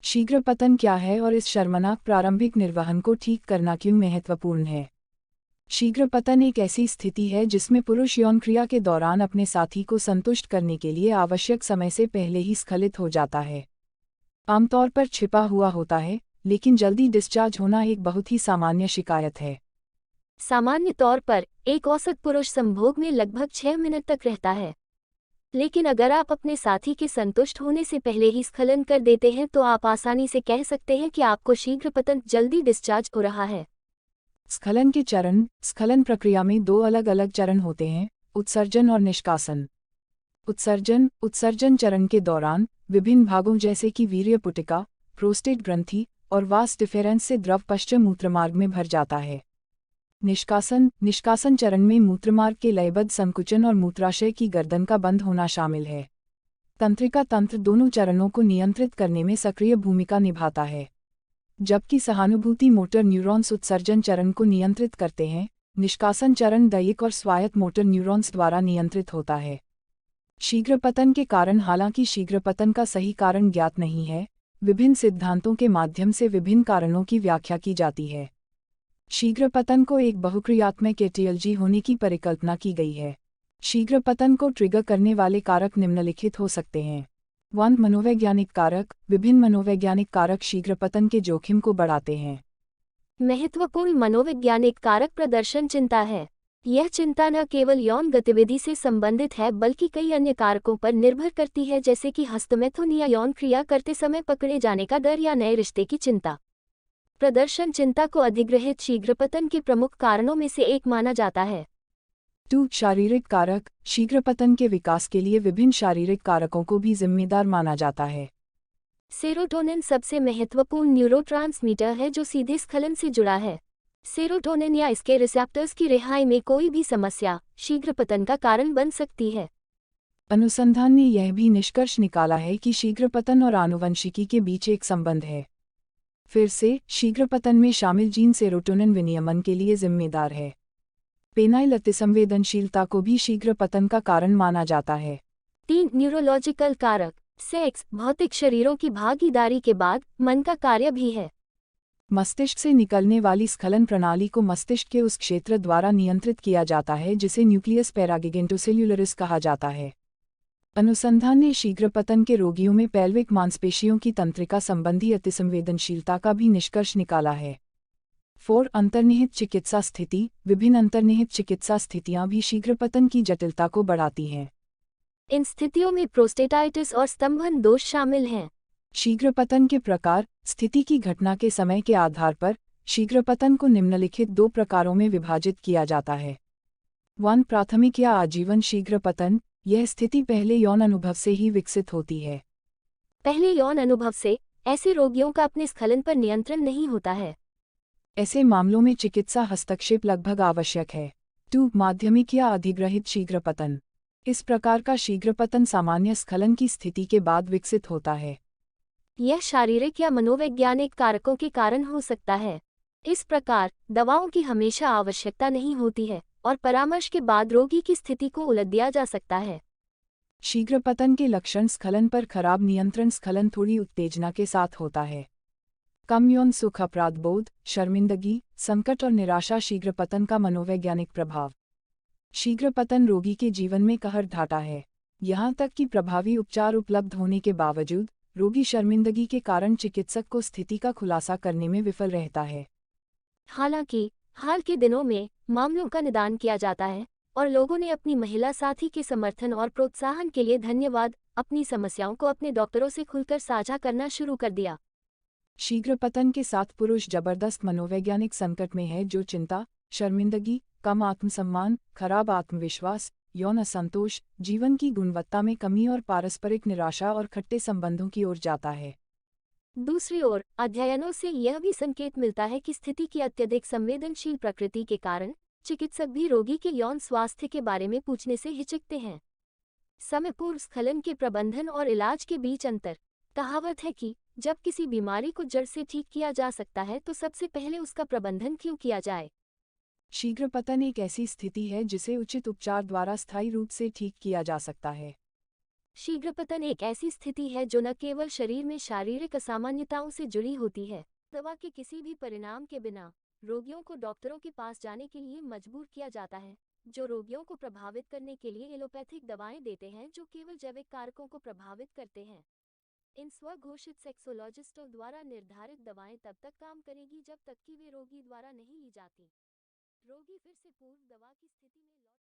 शीघ्र पतन क्या है और इस शर्मनाक प्रारंभिक निर्वहन को ठीक करना क्यों महत्वपूर्ण है? शीघ्र पतन एक ऐसी स्थिति है जिसमें पुरुष यौन क्रिया के दौरान अपने साथी को संतुष्ट करने के लिए आवश्यक समय से पहले ही स्खलित हो जाता है। आमतौर पर छिपा हुआ होता है, लेकिन जल्दी डिस्चार्ज होना एक बहुत ही सामान्य शिकायत है। सामान्य तौर पर एक औसत पुरुष संभोग में लगभग 6 मिनट तक रहता है। लेकिन अगर आप अपने साथी के संतुष्ट होने से पहले ही स्खलन कर देते हैं तो आप आसानी से कह सकते हैं कि आपको शीघ्र पतन जल्दी डिस्चार्ज हो रहा है। स्खलन के चरण। स्खलन प्रक्रिया में दो अलग अलग चरण होते हैं, उत्सर्जन और निष्कासन। उत्सर्जन चरण के दौरान विभिन्न भागों जैसे कि वीर्य पुटिका, प्रोस्टेट ग्रंथि और वास डिफेरेंस से द्रव पश्च मूत्रमार्ग में भर जाता है। निष्कासन चरण में मूत्रमार्ग के लयबद्ध संकुचन और मूत्राशय की गर्दन का बंद होना शामिल है। तंत्रिका तंत्र दोनों चरणों को नियंत्रित करने में सक्रिय भूमिका निभाता है। जबकि सहानुभूति मोटर न्यूरॉन्स उत्सर्जन चरण को नियंत्रित करते हैं, निष्कासन चरण दैहिक और स्वायत्त मोटर न्यूरॉन्स द्वारा नियंत्रित होता है। शीघ्र पतन के कारण। हालांकि शीघ्र पतन का सही कारण ज्ञात नहीं है, विभिन्न सिद्धांतों के माध्यम से विभिन्न कारणों की व्याख्या की जाती है। शीघ्र पतन को एक बहुक्रियात्मक एटीएलजी होने की परिकल्पना की गई है। शीघ्र पतन को ट्रिगर करने वाले कारक निम्नलिखित हो सकते हैं। 1. मनोवैज्ञानिक कारक। विभिन्न मनोवैज्ञानिक कारक शीघ्र पतन के जोखिम को बढ़ाते हैं। महत्वपूर्ण मनोवैज्ञानिक कारक प्रदर्शन चिंता है। यह चिंता न केवल यौन गतिविधि से संबंधित है बल्कि कई अन्य कारकों पर निर्भर करती है, जैसे कि हस्तमैथुन या यौन क्रिया करते समय पकड़े जाने का डर या नए रिश्ते की चिंता। प्रदर्शन चिंता को अधिग्रहित शीघ्र पतन के प्रमुख कारणों में से एक माना जाता है। 2. शारीरिक कारक। शीघ्र पतन के विकास के लिए विभिन्न शारीरिक कारकों को भी जिम्मेदार माना जाता है। सेरोटोनिन सबसे महत्वपूर्ण न्यूरोट्रांसमीटर है जो सीधे स्खलन से जुड़ा है। सेरोटोनिन या इसके रिसेप्टर्स की रिहाई में कोई भी समस्या शीघ्र पतन का कारण बन सकती है। अनुसंधान ने यह भी निष्कर्ष निकाला है कि शीघ्र पतन और आनुवंशिकी के बीच एक संबंध है। फिर से, शीघ्र पतन में शामिल जीन सेरोटोनिन विनियमन के लिए जिम्मेदार है। पेनाइल अतिसंवेदनशीलता को भी शीघ्र पतन का कारण माना जाता है। 3. न्यूरोलॉजिकल कारक। सेक्स, भौतिक शरीरों की भागीदारी के बाद मन का कार्य भी है। मस्तिष्क से निकलने वाली स्खलन प्रणाली को मस्तिष्क के उस क्षेत्र द्वारा नियंत्रित किया जाता है जिसे न्यूक्लियस पैरागिगेंटोसेल्युलरिस कहा जाता है। अनुसंधान ने शीघ्र पतन के रोगियों में पैल्विक मांसपेशियों की तंत्रिका संबंधी अतिसंवेदनशीलता का भी निष्कर्ष निकाला है। 4. अंतर्निहित चिकित्सा स्थिति। विभिन्न अंतर्निहित चिकित्सा स्थितियां भी शीघ्र पतन की जटिलता को बढ़ाती हैं। इन स्थितियों में प्रोस्टेटाइटिस और स्तंभन दोष शामिल हैं। शीघ्र पतन के प्रकार। स्थिति की घटना के समय के आधार पर शीघ्र पतन को निम्नलिखित 2 प्रकारों में विभाजित किया जाता है। 1. प्राथमिक या आजीवन शीघ्र पतन। यह स्थिति पहले यौन अनुभव से ही विकसित होती है। पहले यौन अनुभव से ऐसे रोगियों का अपने स्खलन पर नियंत्रण नहीं होता है। ऐसे मामलों में चिकित्सा हस्तक्षेप लगभग आवश्यक है। 2. माध्यमिक या अधिग्रहित शीघ्र पतन। इस प्रकार का शीघ्र पतन सामान्य स्खलन की स्थिति के बाद विकसित होता है। यह शारीरिक या मनोवैज्ञानिक कारकों के कारण हो सकता है। इस प्रकार दवाओं की हमेशा आवश्यकता नहीं होती है और परामर्श के बाद रोगी की स्थिति को उलट दिया जा सकता है। शीघ्र पतन के लक्षण। स्खलन पर खराब नियंत्रण। स्खलन थोड़ी उत्तेजना के साथ होता है। कम यौन सुख, अपराध बोध, शर्मिंदगी, संकट और निराशा। शीघ्र पतन का मनोवैज्ञानिक प्रभाव। शीघ्र पतन रोगी के जीवन में कहर ढाता है। यहाँ तक कि प्रभावी उपचार उपलब्ध होने के बावजूद रोगी शर्मिंदगी के कारण चिकित्सक को स्थिति का खुलासा करने में विफल रहता है। हालांकि हाल के दिनों में मामलों का निदान किया जाता है और लोगों ने अपनी महिला साथी के समर्थन और प्रोत्साहन के लिए धन्यवाद अपनी समस्याओं को अपने डॉक्टरों से खुलकर साझा करना शुरू कर दिया। शीघ्र पतन के साथ पुरुष जबरदस्त मनोवैज्ञानिक संकट में है, जो चिंता, शर्मिंदगी, कम आत्मसम्मान, खराब आत्मविश्वास, यौन असंतोष, जीवन की गुणवत्ता में कमी और पारस्परिक निराशा और खट्टे संबंधों की ओर जाता है। दूसरी ओर अध्ययनों से यह भी संकेत मिलता है कि स्थिति की अत्यधिक संवेदनशील प्रकृति के कारण चिकित्सक भी रोगी के यौन स्वास्थ्य के बारे में पूछने से हिचकते हैं। समय पूर्व स्खलन के प्रबंधन और इलाज के बीच अंतर। कहावत है कि जब किसी बीमारी को जड़ से ठीक किया जा सकता है तो सबसे पहले उसका प्रबंधन क्यों किया जाए। शीघ्र पतन एक ऐसी स्थिति है जिसे उचित उपचार द्वारा स्थायी रूप से ठीक किया जा सकता है। शीघ्रपतन एक ऐसी स्थिति है जो न केवल शरीर में शारीरिक असामान्यताओं से जुड़ी होती है, दवा के किसी भी परिणाम के बिना रोगियों को डॉक्टरों के पास जाने के लिए मजबूर किया जाता है, जो रोगियों को प्रभावित करने के लिए एलोपैथिक दवाएं देते हैं जो केवल जैविक कारकों को प्रभावित करते हैं। इन स्वघोषित सेक्सोलॉजिस्टों द्वारा निर्धारित दवाएं तब तक काम करेगी जब तक कि वे रोगी द्वारा नहीं ली जाती। रोगी फिर से पूर्व दवा की स्थिति में लौट